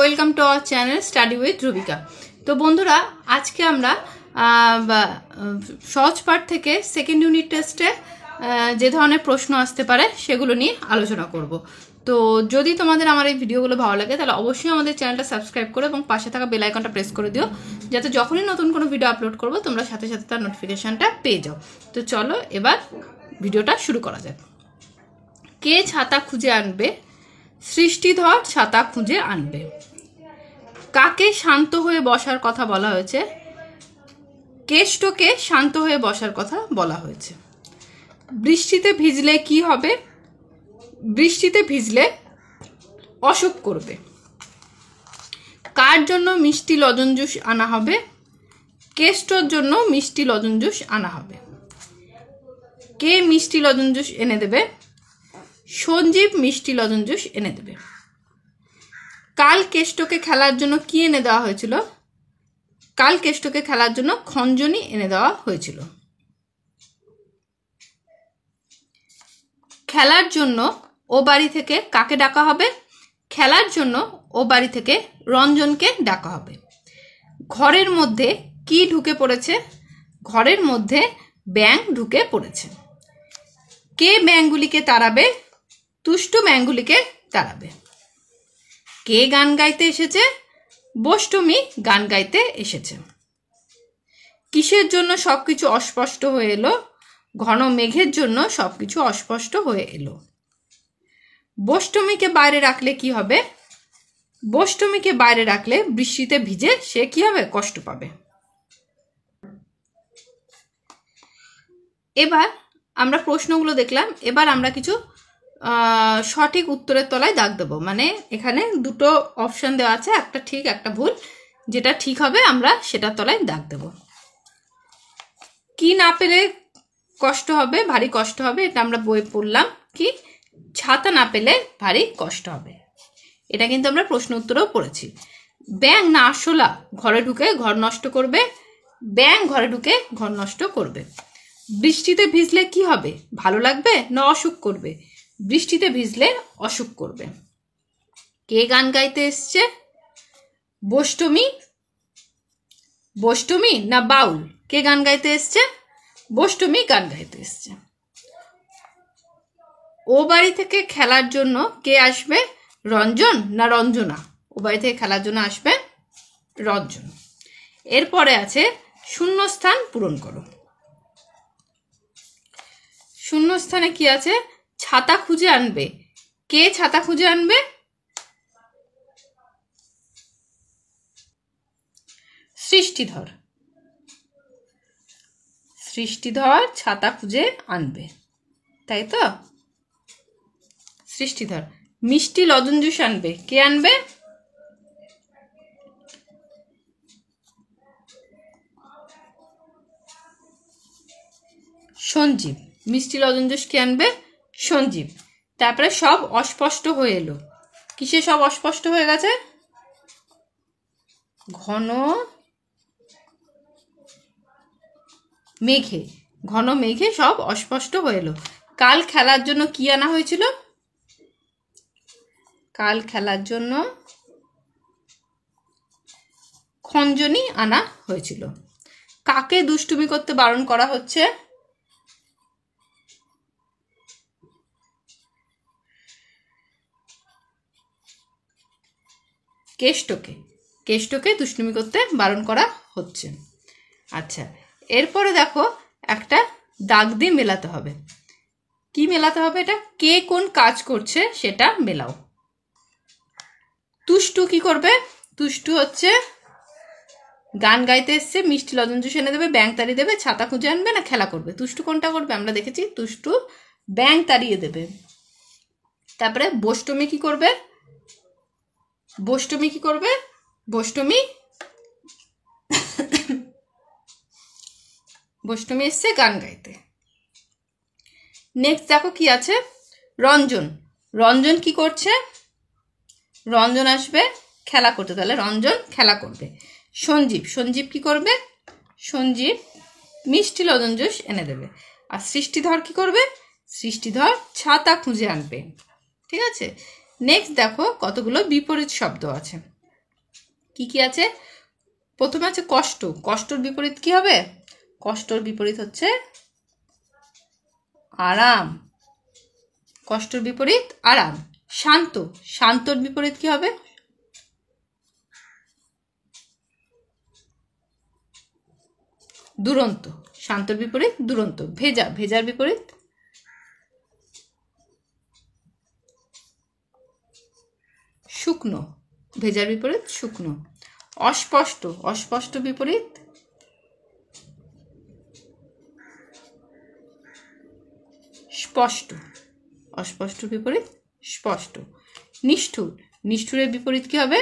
Welcome to our channel study with Rubika. তো বন্ধুরা, আজকে আমরা সহজ পাঠ থেকে সেকেন্ড ইউনিট টেস্টে যে ধরনের প্রশ্ন আসতে পারে সেগুলো নিয়ে আলোচনা করব। তো যদি তোমাদের আমার এই ভিডিওগুলো ভালো লাগে তাহলে অবশ্যই আমাদের চ্যানেলটা সাবস্ক্রাইব করো এবং পাশে থাকা বেল আইকনটা প্রেস করে দিও, যাতে যখনই নতুন কোনো ভিডিও আপলোড করবো তোমরা সাথে সাথে তার নোটিফিকেশানটা পেয়ে যাও। তো চলো এবার ভিডিওটা শুরু করা যাক। কে ছাতা খুঁজে আনবে? সৃষ্টিধর ছাতা খুঁজে আনবে। কাকে শান্ত হয়ে বসার কথা বলা হয়েছে? কেষ্টকে শান্ত হয়ে বসার কথা বলা হয়েছে। বৃষ্টিতে ভিজলে কি হবে? বৃষ্টিতে ভিজলে অসুখ করবে। কার জন্য মিষ্টি লজেন জুস আনা হবে? কেষ্টর জন্য মিষ্টি লজেন জুস আনা হবে। কে মিষ্টি লজেন জুস এনে দেবে? সঞ্জীব মিষ্টি লজেন জুস এনে দেবে। কাল কেষ্টকে খেলার জন্য কি এনে দেওয়া হয়েছিল? কাল কেষ্টকে খেলার জন্য খঞ্জনি এনে দেওয়া হয়েছিল। খেলার জন্য ও বাড়ি থেকে কাকে ডাকা হবে? খেলার জন্য ও বাড়ি থেকে রঞ্জনকে ডাকা হবে। ঘরের মধ্যে কি ঢুকে পড়েছে? ঘরের মধ্যে ব্যাঙ ঢুকে পড়েছে। কে ব্যাঙগুলিকে তাড়াবে? দুষ্টু ব্যাঙগুলিকে তাড়াবে। কে গান গাইতে এসেছে? বোষ্টমী গান গাইতে এসেছে। কিসের জন্য সবকিছু অস্পষ্ট হয়ে এলো? ঘন মেঘের জন্য সবকিছু অস্পষ্ট হয়ে এলো। বোষ্টমীকে বাইরে রাখলে কি হবে? বোষ্টমীকে বাইরে রাখলে বৃষ্টিতে ভিজে সে কি হবে? কষ্ট পাবে। এবার আমরা প্রশ্নগুলো দেখলাম, এবার আমরা কিছু সঠিক উত্তরের তলায় দাগ দেবো। মানে এখানে দুটো অপশন দেওয়া আছে, একটা ঠিক একটা ভুল। যেটা ঠিক হবে আমরা সেটার তলায় দাগ দেবো। কি না পেলে কষ্ট হবে? ভারী কষ্ট হবে। এটা আমরা বই পড়লাম। কি? ছাতা না পেলে ভারী কষ্ট হবে। এটা কিন্তু আমরা প্রশ্ন উত্তরেও পড়েছি। ব্যাঙ না আরশোলা ঘরে ঢুকে ঘর নষ্ট করবে? ব্যাঙ ঘরে ঢুকে ঘর নষ্ট করবে। বৃষ্টিতে ভিজলে কি হবে? ভালো লাগবে না অসুখ করবে? বৃষ্টিতে ভিজলে অসুখ করবে। কে গান গাইতে এসছে? বোষ্টমী। বোষ্টমী না বাউল? কে গান গাইতে এসছে? বোষ্টমী গান গাইতে এসছে। ও বাড়ি থেকে খেলার জন্য কে আসবে? রঞ্জন না রঞ্জনা? ও বাড়ি থেকে খেলার জন্য আসবে রঞ্জন। এরপরে আছে শূন্যস্থান পূরণ করো। শূন্যস্থানে কি আছে? ছাতা খুঁজে আনবে। কে ছাতা খুঁজে আনবে? সৃষ্টিধর। সৃষ্টিধর ছাতা খুঁজে আনবে, তাই তো? সৃষ্টিধর। মিষ্টি লজেন জুস আনবে। কে আনবে? সঞ্জীব। মিষ্টি লজেন জুস কে আনবে? সঞ্জীব। তারপরে সব অস্পষ্ট হয়ে এলো। কিসে সব অস্পষ্ট হয়ে গেছে? ঘন মেঘে। ঘন মেঘে সব অস্পষ্ট হয়ে এলো। কাল খেলার জন্য কি আনা হয়েছিল? কাল খেলার জন্য খঞ্জনি আনা হয়েছিল। কাকে দুষ্টুমি করতে বারণ করা হচ্ছে? কেষ্টকে। কেষ্টকে দুষ্টুমি করতে বারণ করা হচ্ছে। আচ্ছা, এরপরে দেখো একটা দাগ দিয়ে মেলাতে হবে। কি মেলাতে হবে? এটা কে কোন কাজ করছে সেটা মেলাও। তুষ্টু কি করবে? তুষ্টু হচ্ছে গান গাইতে এসছে, মিষ্টি লজেন জুস এনে দেবে, ব্যাঙ তাড়িয়ে দেবে, ছাতা খুঁজে আনবে না খেলা করবে? তুষ্টু কোনটা করবে? আমরা দেখেছি তুষ্টু ব্যাঙ তাড়িয়ে দেবে। তারপরে বোষ্টমী কি করবে? বোষ্টমী কি করবে? বোষ্টমী বোষ্টমী এসছে গান গাইতে। নেক্সট দেখো কি আছে? রঞ্জন। রঞ্জন কি করছে? রঞ্জন আসবে খেলা করতে, তাহলে রঞ্জন খেলা করবে। সঞ্জীব। সঞ্জীব কি করবে? সঞ্জীব মিষ্টি লজেন জুস এনে দেবে। আর সৃষ্টিধর কি করবে? সৃষ্টিধর ছাতা খুঁজে আনবে। ঠিক আছে। নেক্সট দেখো কতগুলো বিপরীত শব্দ আছে। কি কি আছে? প্রথমে আছে কষ্ট। কষ্টর বিপরীত কি হবে? কষ্টর বিপরীত হচ্ছে আরাম। কষ্টর বিপরীত আরাম। শান্ত। শান্তর বিপরীত কি হবে? দুরন্ত। শান্তর বিপরীত দুরন্ত। ভেজা। ভেজার বিপরীত শুকনো। ভেজার বিপরীত শুকনো। অস্পষ্ট। অস্পষ্ট বিপরীত স্পষ্ট। অস্পষ্ট বিপরীত স্পষ্ট। নিষ্ঠুর। নিষ্ঠুরের বিপরীত কি হবে?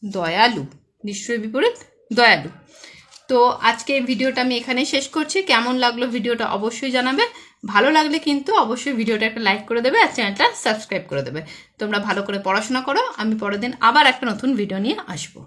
দয়ালু। নিষ্ঠুরের বিপরীত দয়ালু। তো আজকে এই ভিডিওটা আমি এখানেই শেষ করছি। কেমন লাগলো ভিডিওটা অবশ্যই জানাবে। ভালো লাগলে কিন্তু অবশ্যই ভিডিওটা একটা লাইক করে দেবে আর চ্যানেলটা সাবস্ক্রাইব করে দেবে। তোমরা ভালো করে পড়াশোনা করো। আমি পরের দিন আবার একটা নতুন ভিডিও নিয়ে আসবো।